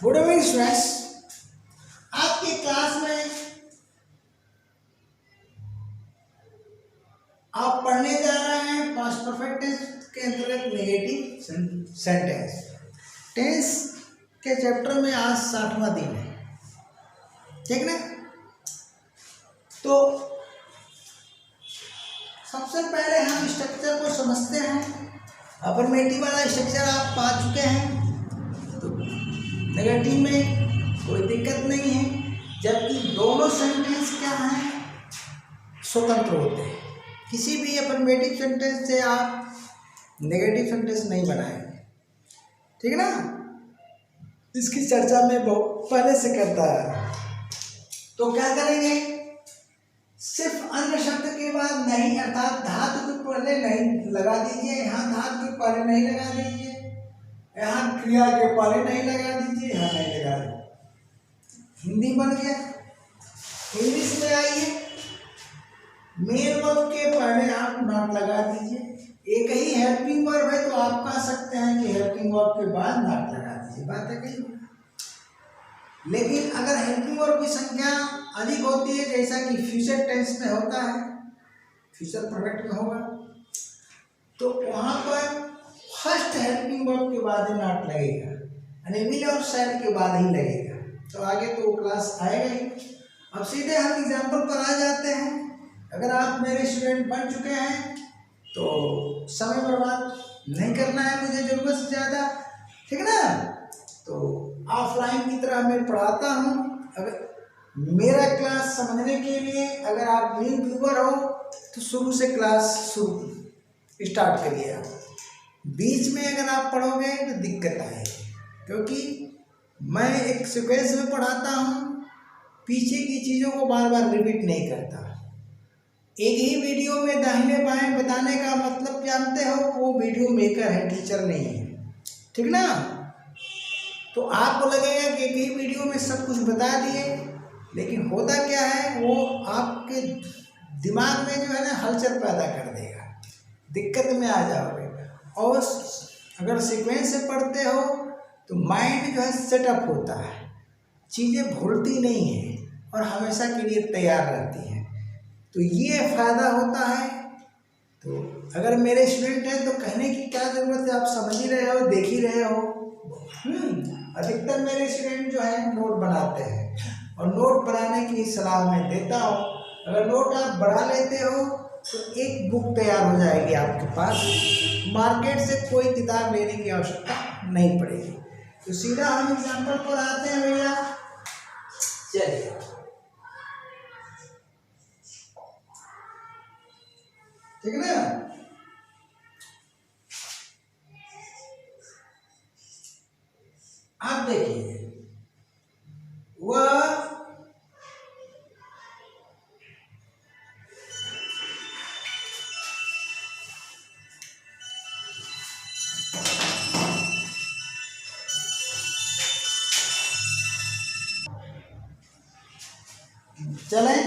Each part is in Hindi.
Good evening students. आपकी क्लास में आप पढ़ने जा रहे हैं पास्ट परफेक्ट टेंस के अंतर्गत नेगेटिव सेंटेंस। टेंस के चैप्टर में आज 60वां दिन है, ठीक ना। तो सबसे पहले हम स्ट्रक्चर को समझते हैं। अफर्मेटिव वाला स्ट्रक्चर आप पा चुके हैं, तो नेगेटिव में कोई दिक्कत नहीं है, जबकि दोनों सेंटेंस क्या हैं, स्वतंत्र होते हैं। किसी भी अफर्मेटिव सेंटेंस से आप नेगेटिव सेंटेंस नहीं बनाएंगे, ठीक है ना। इसकी चर्चा मैं बहुत पहले से करता है। तो क्या करेंगे, सिर्फ अन्य शब्द के बाद नहीं, अर्थात धातु के पहले नहीं लगा दीजिए, यहाँ धातु के पहले नहीं लगा दीजिए, यहाँ क्रिया के पहले नहीं लगा दीजिए, यहाँ नहीं लगा दीजिए। हिंदी बन गया। इंग्लिश में आइए, मेन वर्ब के पहले आप नॉट लगा दीजिए। एक ही हेल्पिंग वर्ब है तो आप कह सकते हैं कि हेल्पिंग वर्ब के बाद नॉट लगा दीजिए, बात है कहीं। लेकिन अगर हेल्पिंग वर्ब की संख्या अधिक होती है, जैसा कि फ्यूचर टेंस में होता है, फ्यूचर परफेक्ट में होगा, तो वहां पर फर्स्ट हेल्पिंग वर्ब के बाद ही नॉट लगेगा, यानी विल और शैल के बाद ही लगेगा। तो आगे तो क्लास आएगा ही। अब सीधे हम एग्जाम्पल पर आ जाते हैं। अगर आप मेरे स्टूडेंट बन चुके हैं तो समय बर्बाद नहीं करना है मुझे जरूरत से ज़्यादा, ठीक है ना। तो ऑफलाइन की तरह मैं पढ़ाता हूँ। अगर मेरा क्लास समझने के लिए अगर आप न्यू व्यूअर हो तो शुरू से क्लास शुरू स्टार्ट करिए। आप बीच में अगर आप पढ़ोगे तो दिक्कत आएगी, क्योंकि मैं एक सीक्वेंस में पढ़ाता हूँ, पीछे की चीज़ों को बार बार रिपीट नहीं करता। एक ही वीडियो में दाहिने बाएं बताने का मतलब जानते हो, वो वीडियो मेकर है, टीचर नहीं है, ठीक ना। तो आपको लगेगा कि एक ही वीडियो में सब कुछ बता दिए, लेकिन होता क्या है, वो आपके दिमाग में जो है ना हलचल पैदा कर देगा, दिक्कत में आ जाओगे। और अगर सीक्वेंस से पढ़ते हो तो माइंड जो है सेटअप होता है, चीज़ें भूलती नहीं है और हमेशा के लिए तैयार रहती हैं। तो ये फायदा होता है। तो अगर मेरे स्टूडेंट हैं तो कहने की क्या ज़रूरत है, आप समझ ही रहे हो, देख ही रहे हो। अधिकतर मेरे स्टूडेंट जो है नोट बनाते हैं, और नोट बनाने की सलाह मैं देता हूँ। अगर नोट आप बढ़ा लेते हो तो एक बुक तैयार हो जाएगी आपके पास, मार्केट से कोई किताब लेने की आवश्यकता नहीं पड़ेगी। तो सीधा हम एग्जाम्पल पर आते हैं भैया, चलिए। ठीक है ना। आप देखिए, वह चलें,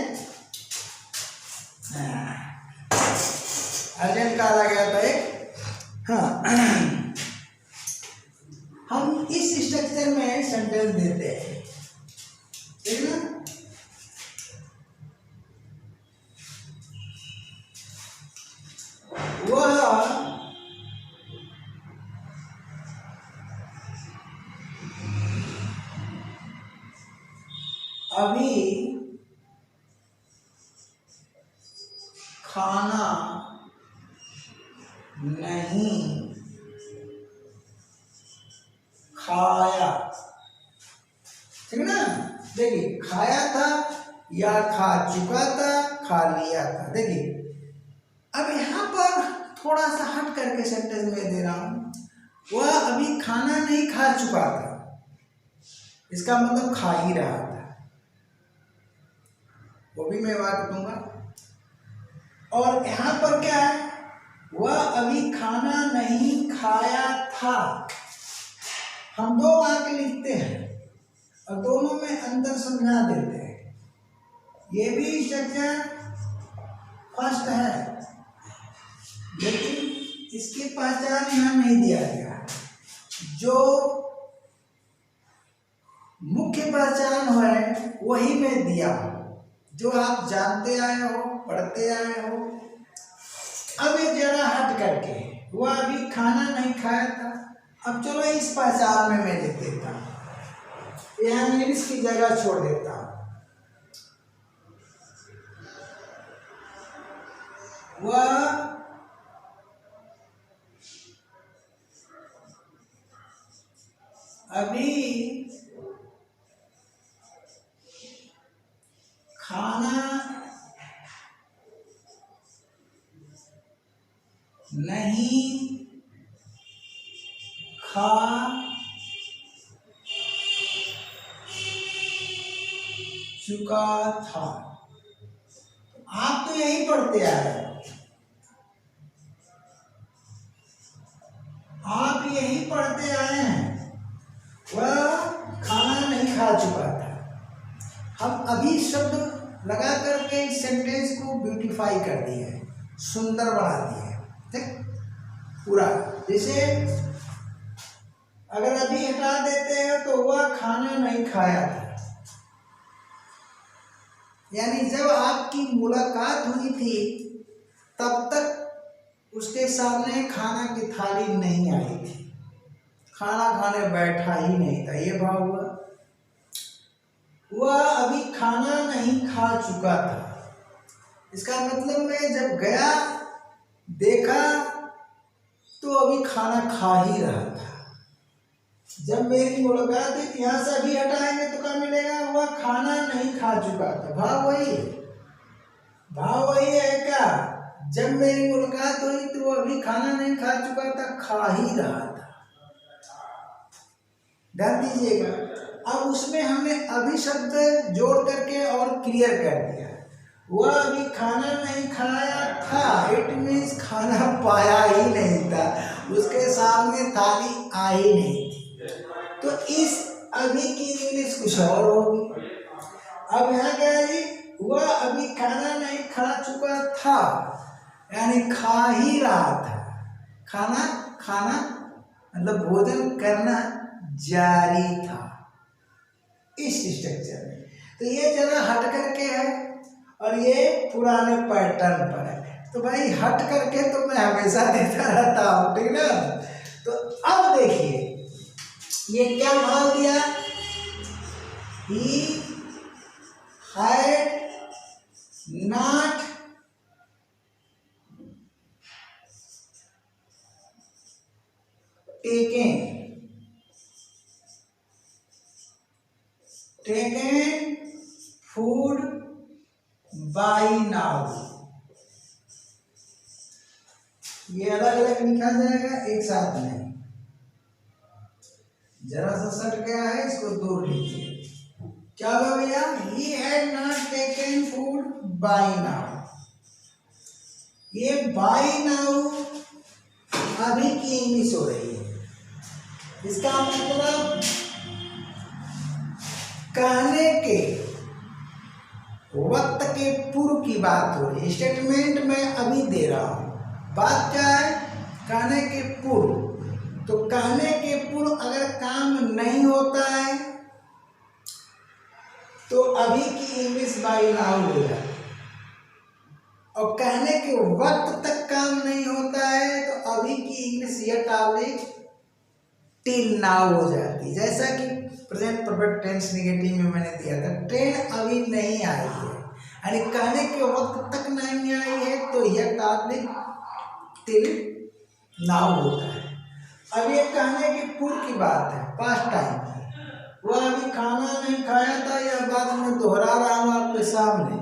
अर्जेंट कॉल आ गया था एक। हाँ, हम इस स्ट्रक्चर में सेंटेंस देते हैं, ठीक ना। वह अभी खाना नहीं खाया, ठीक ना। देखिए, खाया था या खा चुका था, खा लिया था। देखिए, अब यहाँ पर थोड़ा सा हट करके सेंटेंस में दे रहा हूँ, वह अभी खाना नहीं खा चुका था, इसका मतलब खा ही रहा था, वो भी मैं वाक्य दूंगा। और यहाँ पर क्या है, वह अभी खाना नहीं खाया था। हम दो वाक्य लिखते हैं और दोनों में अंतर समझा देते हैं। ये भी स्ट्रक्चर फर्स्ट है, लेकिन इसकी पहचान यहाँ नहीं दिया गया। जो मुख्य पहचान है वही मैं दिया हूँ, जो आप जानते आए हो, पढ़ते आए हो। अब ये जरा हट करके, वह अभी खाना नहीं खाया था, अब चलो इस पहचान में मैं लिख देता हूँ, यहाँ इंग्लिश की जगह छोड़ देता हूँ। वह अभी खाना नहीं खा चुका था। आप तो यही पढ़ते आ रहे हो, आप यही पढ़ते आए हैं, वह खाना नहीं खा चुका था। हम अभी शब्द लगा करके इस सेंटेंस को ब्यूटीफाई कर दिए हैं, सुंदर बना दिए हैं, ठीक पूरा। जैसे अगर अभी हटा देते हैं तो वह खाना नहीं खाया था, यानी जब आपकी मुलाकात हुई थी तब तक उसके सामने खाना की थाली नहीं आई थी, खाना खाने बैठा ही नहीं था, ये भाव हुआ। वह अभी खाना नहीं खा चुका था, इसका मतलब मैं जब गया देखा तो अभी खाना खा ही रहा था। जब मेरी मुलाकात हुई, यहाँ से अभी हटाएंगे तो क्या मिलेगा, वह खाना नहीं खा चुका था। भाव वही है, भाव वही है क्या, जब मेरी मुलाकात हुई तो वह अभी खाना नहीं खा चुका था, खा ही रहा था। ध्यान दीजिएगा। अब उसमें हमने अभी शब्द जोड़ करके और क्लियर कर दिया, वह अभी खाना नहीं खाया था, इट मीन्स खाना पाया ही नहीं था, उसके सामने थाली आई नहीं थी। तो इस अभी की इंग्लिश कुछ और होगी। अब यहाँ क्या है जी, वह अभी खाना नहीं खा चुका था, यानी खा ही रहा था। खाना खाना मतलब भोजन करना जारी था, इस स्ट्रक्चर में। तो ये जरा हट करके है और ये पुराने पैटर्न पर है। तो भाई हट करके तो मैं हमेशा देता रहता हूँ, ठीक ना। तो अब देखिए ये क्या भाव दिया, he had not taken food by now। ये अलग अलग लिखा जाएगा, एक साथ नहीं, जरा सा सट गया है, इसको दूर लीजिए। क्या हुआ भैया, he had not taken food by now। ये by now अभी की इंग्लिश हो रही है, इसका मतलब कहने के वक्त के पूर्व की बात हो रही है। स्टेटमेंट मैं अभी दे रहा हूं, बात क्या है, कहने के पूर्व। तो कहने के पूर्व अगर काम नहीं होता है तो अभी की इंग्लिश बाय नाउ हो जाती है, और कहने के वक्त तक काम नहीं होता है तो अभी की इंग्लिश यट आवे टिल नाउ हो जाती है। जैसा कि प्रेजेंट परफेक्ट टेंस नेगेटिव में मैंने दिया था, ट्रेन अभी नहीं आई है, यानी कहने के वक्त तक नहीं आई है तो यट आवे टिल नाउ होता है। अब ये कहने की पूर्व की बात है, पास्ट टाइम की, वह अभी खाना नहीं खाया था, यह बात मैं दोहरा रहा हूँ आपके सामने।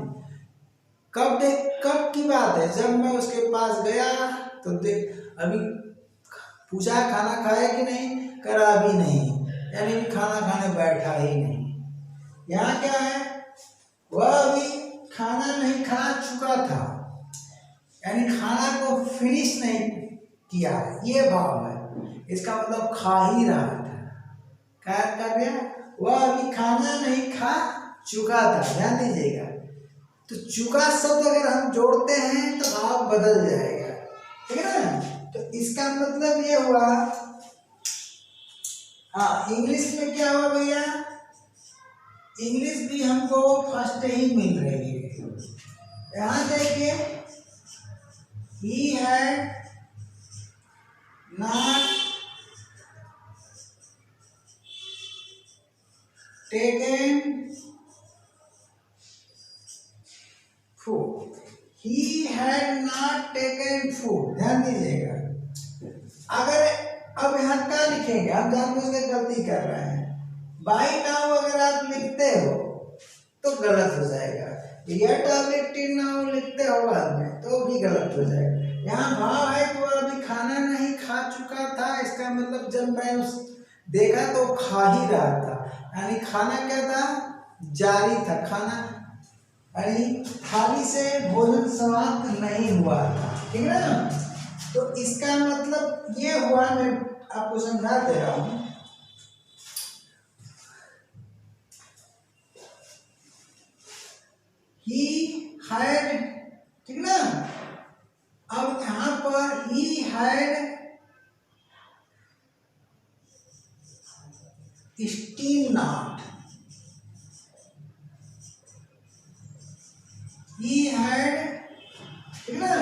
कब की बात है, जब मैं उसके पास गया तो देख अभी पूछा खाना खाया कि नहीं, करा अभी नहीं, यानी खाना खाने बैठा ही नहीं। यहाँ क्या है, वह अभी खाना नहीं खा चुका था, यानी खाना को फिनिश नहीं किया, ये भाव है। इसका मतलब खा ही रहा था, क्या कर रहा, वह अभी खाना नहीं खा चुका था। ध्यान दीजिएगा, तो चुका शब्द अगर हम जोड़ते हैं तो भाव बदल जाएगा, ठीक है ना। तो इसका मतलब ये हुआ, हाँ इंग्लिश में क्या हुआ भैया, इंग्लिश भी हमको फर्स्ट ही मिल रही है। यहाँ देखिए, ही had not taken food, he had not taken food. ध्यान दीजिएगा, अगर अब यहाँ क्या लिखेंगे, हम जानबूझ के गलती कर रहे हैं। बाई नाउ अगर आप लिखते हो तो गलत हो जाएगा, यट नाउ लिखते हो बाद में तो भी गलत हो जाएगा। यहाँ भाव है कि वह अभी खाना नहीं खा चुका था, इसका मतलब जब मैं उस देखा तो खा ही रहा था, यानी खाना क्या था, जारी था, खाना यानी थाली से भोजन समाप्त नहीं हुआ था, ठीक है ना। तो इसका मतलब ये हुआ, मैं आपको समझा दे रहा हूं। ही हैड, ठीक ना। अब यहां पर he had still not, he had, ठीक ना,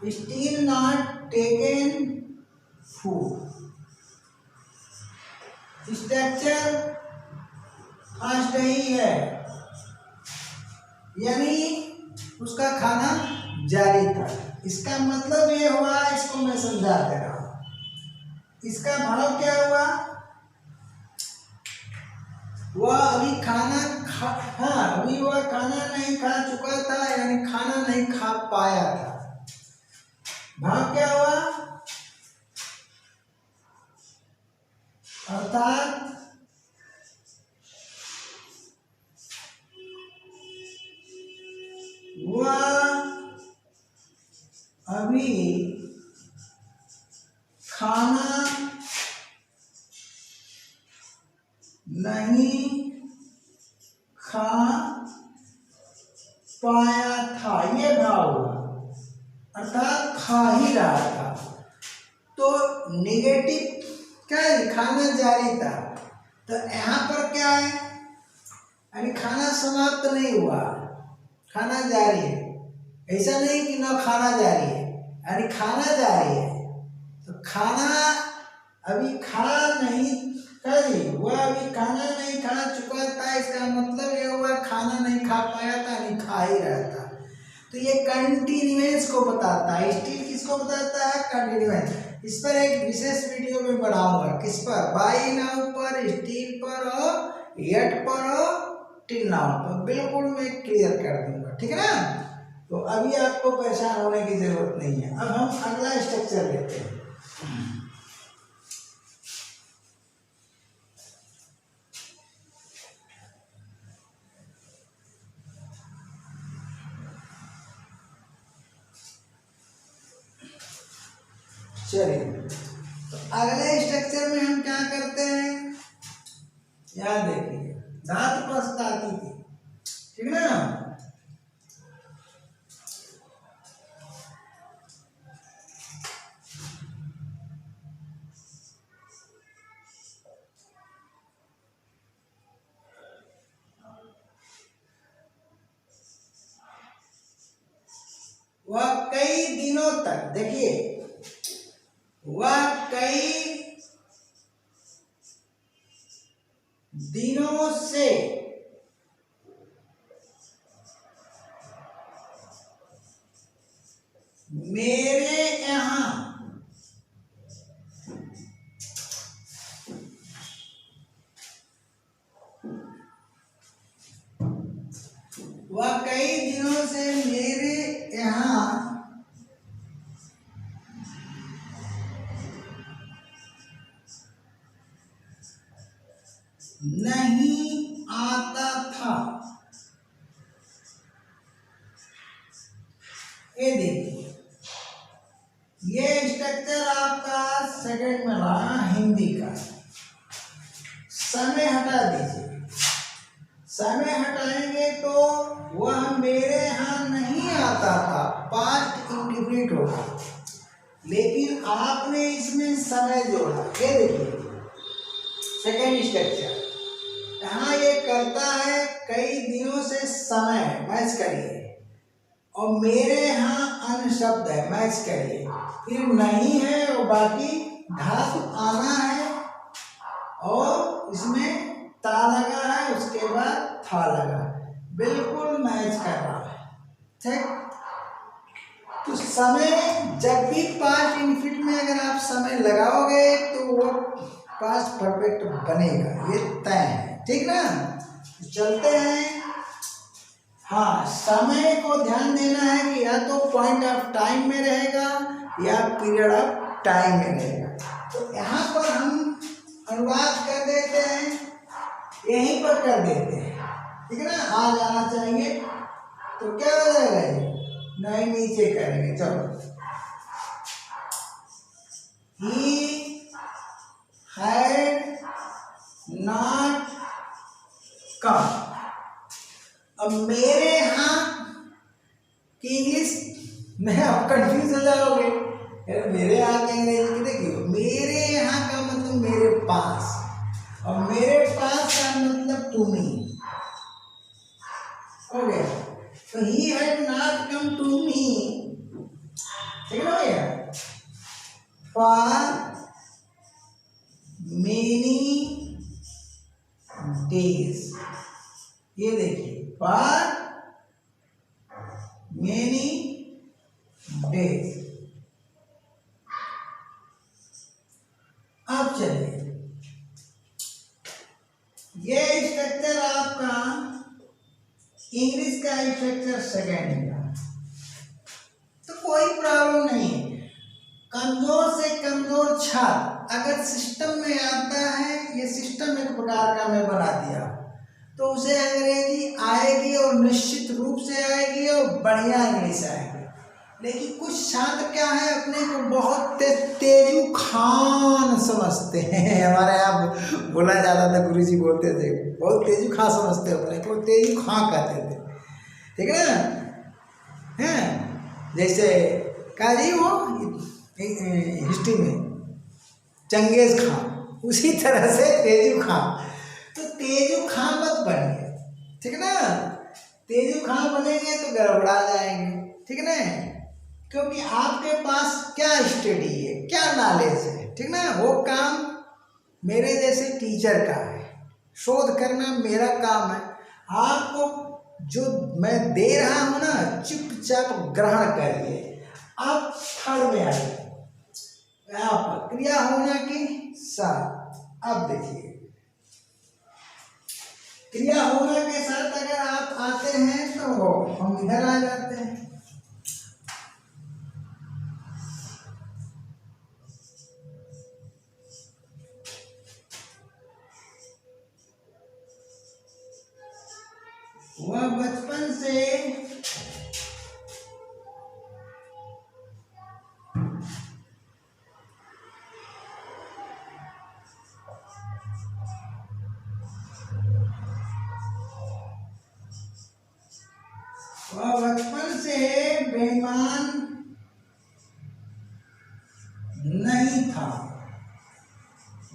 still not taken food. Structure first ही है, यानी उसका खाना जारी था। इसका मतलब ये हुआ, इसको मैं समझा दे रहा हूं। इसका भाव क्या हुआ, वह अभी खाना अभी वह खाना नहीं खा चुका था, यानी खाना नहीं खा पाया था। भाव क्या हुआ, अर्थात वह अभी खाना नहीं खा पाया था, ये भाव हुआ, अर्थात खा ही रहा था। तो नेगेटिव क्या है, खाना जारी था, तो यहाँ पर क्या है, यानी खाना समाप्त नहीं हुआ, खाना जारी है। ऐसा नहीं कि ना खाना जारी है, यानी खाना जारी है। तो खाना अभी खा नहीं करी, वह अभी खाना नहीं खा चुका था, इसका मतलब ये हुआ खाना नहीं खा पाया था, यानी खा ही रहा था। तो ये कंटिन्यूएंस को बताता है। स्टील किसको बताता है, कंटिन्यूएंस। इस पर एक विशेष वीडियो में बनाऊंगा, किस पर, बाई नाउ पर, स्टील पर और यट पर और टिल नाउ पर, बिल्कुल मैं क्लियर कर दूंगा, ठीक है ना। तो अभी आपको परेशान होने की जरूरत नहीं है। अब हम अगला स्ट्रक्चर लेते हैं। चलिए, तो अगले स्ट्रक्चर में हम क्या करते हैं, याद देखिए, धातु प्रस्ताती थी, ठीक ना। वह कई दिनों तक, देखिए, वह कई दिनों से मेरे यहाँ वह कई दिनों से मेरे यहाँ नहीं आता था। ये देखिए, ये स्ट्रक्चर आपका सेकंड में रहा हिंदी का। समय हटा दीजिए, समय हटाएंगे तो वह मेरे यहाँ नहीं आता था, पास्ट इंडिफिनिट होगा, लेकिन आपने इसमें समय जोड़ा। ये देखिए सेकेंड स्ट्रक्चर, यहाँ ये करता है कई दिनों से समय, मैच करिए, और मेरे यहाँ अन्य शब्द है, मैच करिए, फिर नहीं है और बाकी धातु आना है और इसमें ता लगा है, उसके बाद था लगा, बिल्कुल मैच कर रहा है। ठीक, तो समय जब भी पास्ट इनफिनिट में अगर आप समय लगाओगे तो वो पास्ट परफेक्ट बनेगा, ये तय है। ठीक ना, चलते हैं। हाँ, समय को ध्यान देना है कि या तो पॉइंट ऑफ टाइम में रहेगा या पीरियड ऑफ टाइम में रहेगा। तो यहाँ पर हम अनुवाद कर देते हैं, यहीं पर कर देते हैं। ठीक है ना, आ जाना चाहिए। तो क्या हो जाएगा ये, नहीं नीचे करेंगे। चलो, he had not come। अब मेरे यहाँ की इंग्लिश में आप कंफ्यूज हो जाओगे, मेरे यहाँ की अंग्रेजी की देखिए, मेरे यहाँ का मतलब मेरे पास, और मेरे पास का मतलब तुम्ही। हो गया, तो he had not come to me, ठीक है भैया, for many days। ये देखिए, for many days। अब चलिए, ये स्ट्रक्चर आपका इंग्लिश का स्ट्रक्चर सेकेंड का, तो कोई प्रॉब्लम नहीं है। कमजोर से कमजोर छात्र अगर सिस्टम में आता है, ये सिस्टम एक प्रकार का मैं बना दिया, तो उसे अंग्रेजी आएगी और निश्चित रूप से आएगी और बढ़िया इंग्लिश आएगी। लेकिन कुछ छात्र क्या है, अपने को बहुत तेजू खान समझते हैं। हमारे यहाँ बोला जाता था, गुरुजी बोलते थे, बहुत तेजू खान समझते अपने को, तेजू खान कहते थे। ठीक है ना, हैं जैसे काजी वो हिस्ट्री में चंगेज खान, उसी तरह से तेजू खान। तो तेजू खान मत बनिए, ठीक है ना, तेजू खान बनेंगे तो गड़बड़ा जाएंगे। ठीक है ना, क्योंकि आपके पास क्या स्टडी है, क्या नॉलेज है, ठीक ना, वो काम मेरे जैसे टीचर का है, शोध करना मेरा काम है। आपको जो मैं दे रहा हूँ ना, चुपचाप ग्रहण करिए। आप थर्ड में आइए, यहाँ पर क्रिया होना की साथ। अब देखिए, क्रिया होना के साथ अगर आप आते हैं तो हम इधर आ जाते हैं। वह बचपन से बेईमान नहीं था।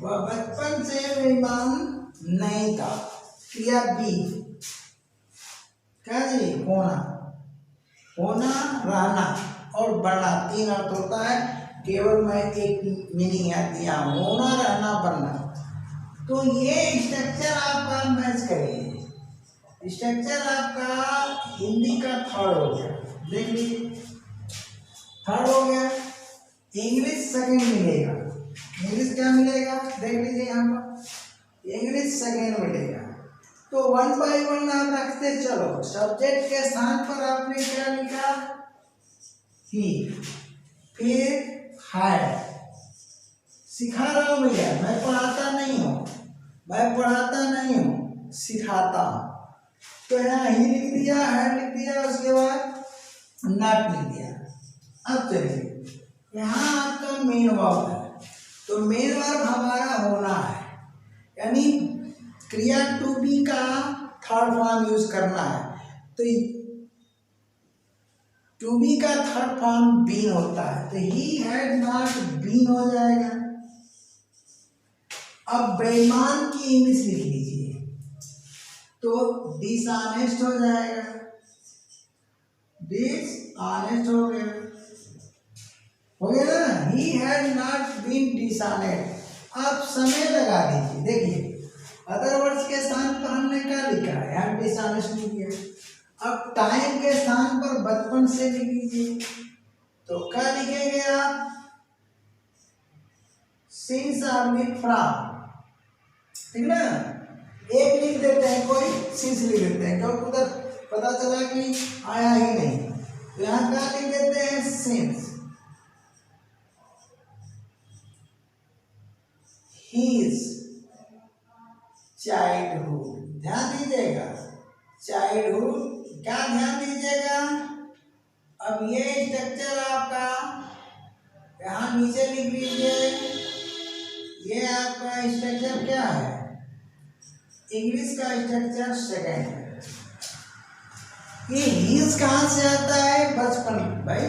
वह बचपन से बेईमान नहीं था। क्रिया बी, क्या जी, होना, होना, रहना और बढ़ना, तीन अर्थ होता है। केवल मैं एक मीनिंग याद दिया, होना, रहना, बढ़ना। तो ये स्ट्रक्चर आपका मैच करिए। स्ट्रक्चर आपका हिंदी का थर्ड हो गया, देख लीजिए, थर्ड हो गया। इंग्लिश सेकंड मिलेगा। इंग्लिश क्या मिलेगा, देख लीजिए यहाँ पर, इंग्लिश सेकंड मिलेगा। तो वन बाई वन आप रखते चलो। सब्जेक्ट के स्थान पर आपने क्या लिखा, ही, फिर हैड। सिखा रहा हूँ भैया, मैं पढ़ाता नहीं हूँ, मैं पढ़ाता नहीं हूँ, सिखाता हूँ। तो यहाँ ही लिख दिया, हैड लिख दिया, उसके बाद नॉट लिख दिया। अब चलिए, यहाँ आपका मेन वर्ब है, तो मेन वर्ब हमारा होना है, यानी क्रिया टू बी का थर्ड फॉर्म यूज करना है। तो टू बी का थर्ड फॉर्म बीन होता है, तो ही हैड नॉट बीन हो जाएगा। अब बेईमान की इंग्लिश लिख लीजिए, तो डिसऑनेस्ट हो जाएगा, डिसऑनेस्ट हो गया ना। He had not been dishonest. आप समय लगा दीजिए, देखिए अदर वर्ड्स के स्थान पर हमने क्या लिखा है, यहाँ डिसऑनेस्ट नहीं किया। अब टाइम के स्थान पर बचपन से लिख लीजिए, तो क्या लिखेंगे आप, सिंस और फ्रॉम, ठीक ना। एक लिख देते हैं, कोई सिंस लिख देते हैं, क्योंकि उधर पता चला कि आया ही नहीं, तो यहाँ क्या लिख देते हैं, सिंस हीज चाइल्डहुड। ध्यान दीजिएगा, चाइल्डहुड, क्या ध्यान दीजिएगा। अब ये स्ट्रक्चर आपका यहाँ नीचे लिख लीजिए, ये आपका स्ट्रक्चर क्या है, इंग्लिश का स्ट्रक्चर सेकेंड है। ये हीज कहाँ से आता है, बचपन, भाई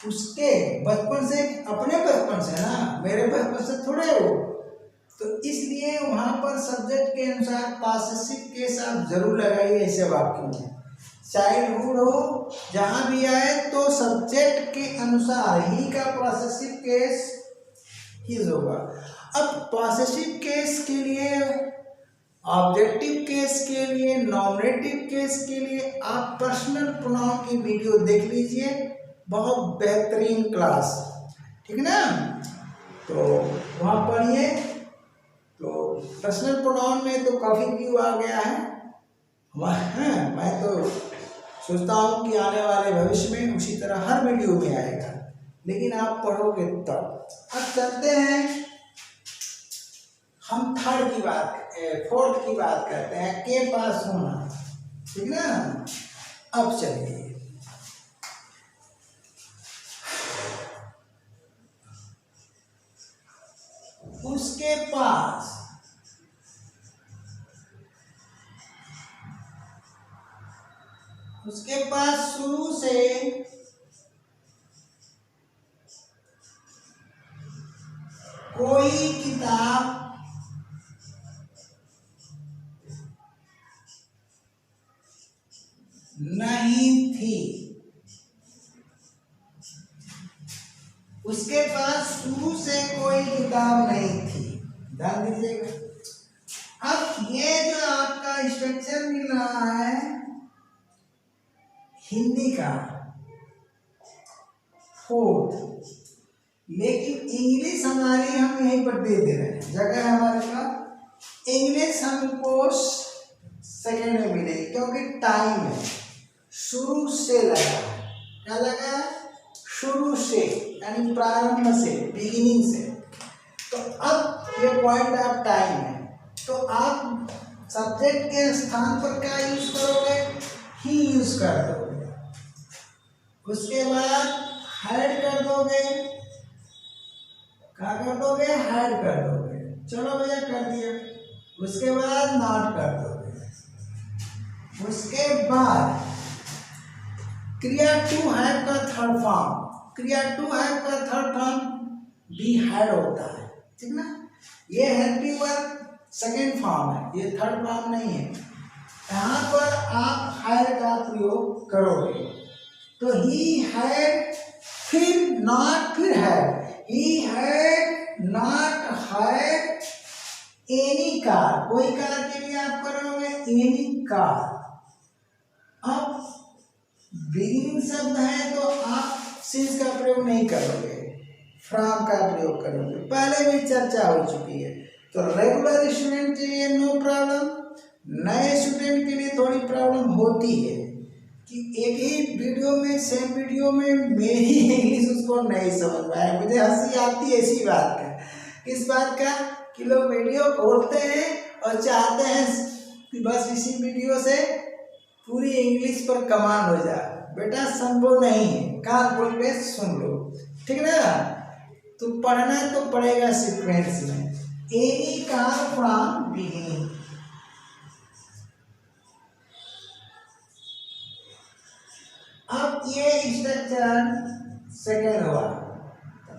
उसके बचपन से, अपने बचपन से ना, मेरे बचपन से थोड़े हो, तो इसलिए वहां पर सब्जेक्ट के अनुसार पॉसेसिव केस आप जरूर लगाइए ऐसे वाक्यों में। चाइल्डहुड हो जहां भी आए तो सब्जेक्ट के अनुसार ही का पॉसेसिव केस हीज होगा। अब पॉसेसिव केस के लिए, ऑब्जेक्टिव केस के लिए, नॉमिनेटिव केस के लिए आप पर्सनल प्रोनाउन की वीडियो देख लीजिए, बहुत बेहतरीन क्लास, ठीक ना। तो वहाँ पढ़िए। तो पर्सनल प्रोनाउन में तो काफ़ी व्यू आ गया है, मैं तो सोचता हूँ कि आने वाले भविष्य में उसी तरह हर वीडियो में आएगा, लेकिन आप पढ़ोगे तब। अब चलते हैं, हम थर्ड की बात, फोर्थ की बात करते हैं, के पास होना, ठीक ना। अब चलिए, उसके पास, उसके पास शुरू से कोई किताब नहीं थी, उसके पास शुरू से कोई किताब नहीं थी। ध्यान दीजिएगा। अब ये जो आपका स्ट्रक्चर मिल रहा है हिंदी का फोर्थ, लेकिन इंग्लिश हमारी हम यहीं पर दे दे रहे हैं, जगह है हमारे पास। इंग्लिश हमको सेकेंड में मिलेगी, क्योंकि टाइम है, शुरू से लगा है, क्या लगा है, शुरू से, यानी प्रारंभ से, बिगिनिंग से। तो अब ये पॉइंट ऑफ टाइम है, तो आप सब्जेक्ट के स्थान पर क्या यूज करोगे, ही यूज कर दोगे। उसके बाद हाइड कर दोगे, क्या कर दोगे, हाइड कर दोगे, चलो भैया कर दिया। उसके बाद नॉट कर दोगे। उसके बाद क्रिया टू हैव का थर्ड फॉर्म, क्रिया टू हैव का थर्ड फॉर्म बी हैड होता है, ठीक ना। ये हेल्पिंग वर्ब सेकेंड फॉर्म है, ये थर्ड फॉर्म नहीं है। यहाँ पर आप हैड का प्रयोग करोगे, तो ही हैड, फिर नॉट, फिर had, he had not had any car, कोई कार के लिए आप करोगे एनी कार। अब बिगिनिंग शब्द है तो आप सिंस का प्रयोग नहीं करोगे, फ्रॉम का प्रयोग करोगे, पहले भी चर्चा हो चुकी है। तो रेगुलर स्टूडेंट के लिए नो प्रॉब्लम, नए स्टूडेंट के लिए थोड़ी प्रॉब्लम होती है कि एक ही वीडियो में, सेम वीडियो में मेरी इंग्लिश उसको नहीं समझ में आए। मुझे हंसी आती है इसी बात का, किस बात का, कि लोग वीडियो खोलते हैं और चाहते हैं कि बस इसी वीडियो से पूरी इंग्लिश पर कमांड हो जाए। बेटा संभव नहीं है, कान खोल के सुन लो, ठीक ना। तो पढ़ना तो पड़ेगा सीक्वेंस में। एनी कार फ्रॉम बिगिनिंग, अब ये स्ट्रक्चर सेकेंड हुआ।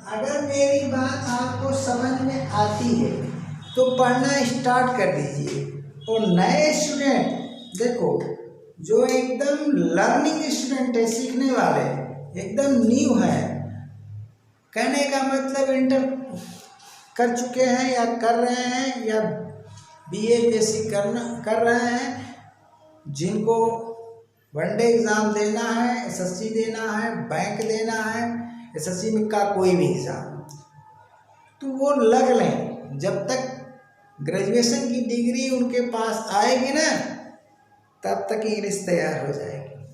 अगर मेरी बात आपको समझ में आती है तो पढ़ना स्टार्ट कर दीजिए, और नए स्टूडेंट देखो जो एकदम लर्निंग स्टूडेंट है, सीखने वाले एकदम न्यू है, कहने का मतलब इंटर कर चुके हैं या कर रहे हैं या बीए बेसिक कर रहे हैं, जिनको वनडे एग्ज़ाम देना है, एसएससी देना है, बैंक देना है, एसएससी में का कोई भी एग्ज़ाम, तो वो लग लें। जब तक ग्रेजुएशन की डिग्री उनके पास आएगी ना, तब तक इंग्लिश तैयार हो जाएगी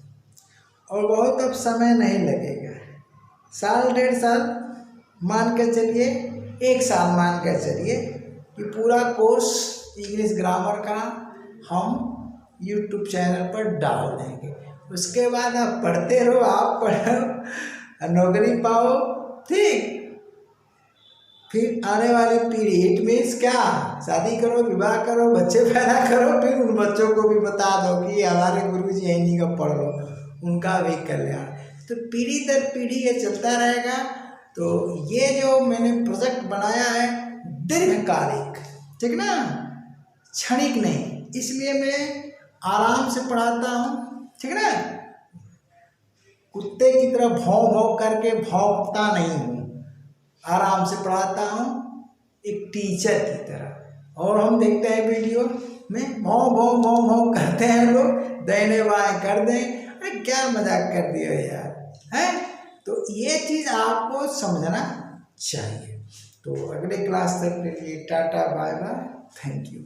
और बहुत अब समय नहीं लगेगा। साल 1.5 साल मान के चलिए, 1 साल मान के चलिए कि पूरा कोर्स इंग्लिश ग्रामर का हम यूट्यूब चैनल पर डाल देंगे। उसके बाद आप पढ़ते रहो, आप पढ़ो, नौकरी पाओ, ठीक। फिर आने वाली पीढ़ी, इट मीन्स क्या, शादी करो, विवाह करो, बच्चे पैदा करो, फिर उन बच्चों को भी बता दो कि हमारे गुरुजी यहीं का पढ़ लो, उनका भी कल्याण। तो पीढ़ी दर पीढ़ी ये चलता रहेगा। तो ये जो मैंने प्रोजेक्ट बनाया है दीर्घकालिक, ठीक ना, क्षणिक नहीं, इसलिए मैं आराम से पढ़ाता हूँ, ठीक ना, कुत्ते की तरह भौं भौं करके भौंकता नहीं हूँ, आराम से पढ़ाता हूँ एक टीचर की तरह। और हम देखते हैं वीडियो में भौं भौं भौं भौं करते हैं लोग, दाहिने बाएं कर दें, अरे क्या मजाक कर दिया यार, है। तो ये चीज़ आपको समझना चाहिए। तो अगले क्लास तक के लिए tata bye bye, thank you.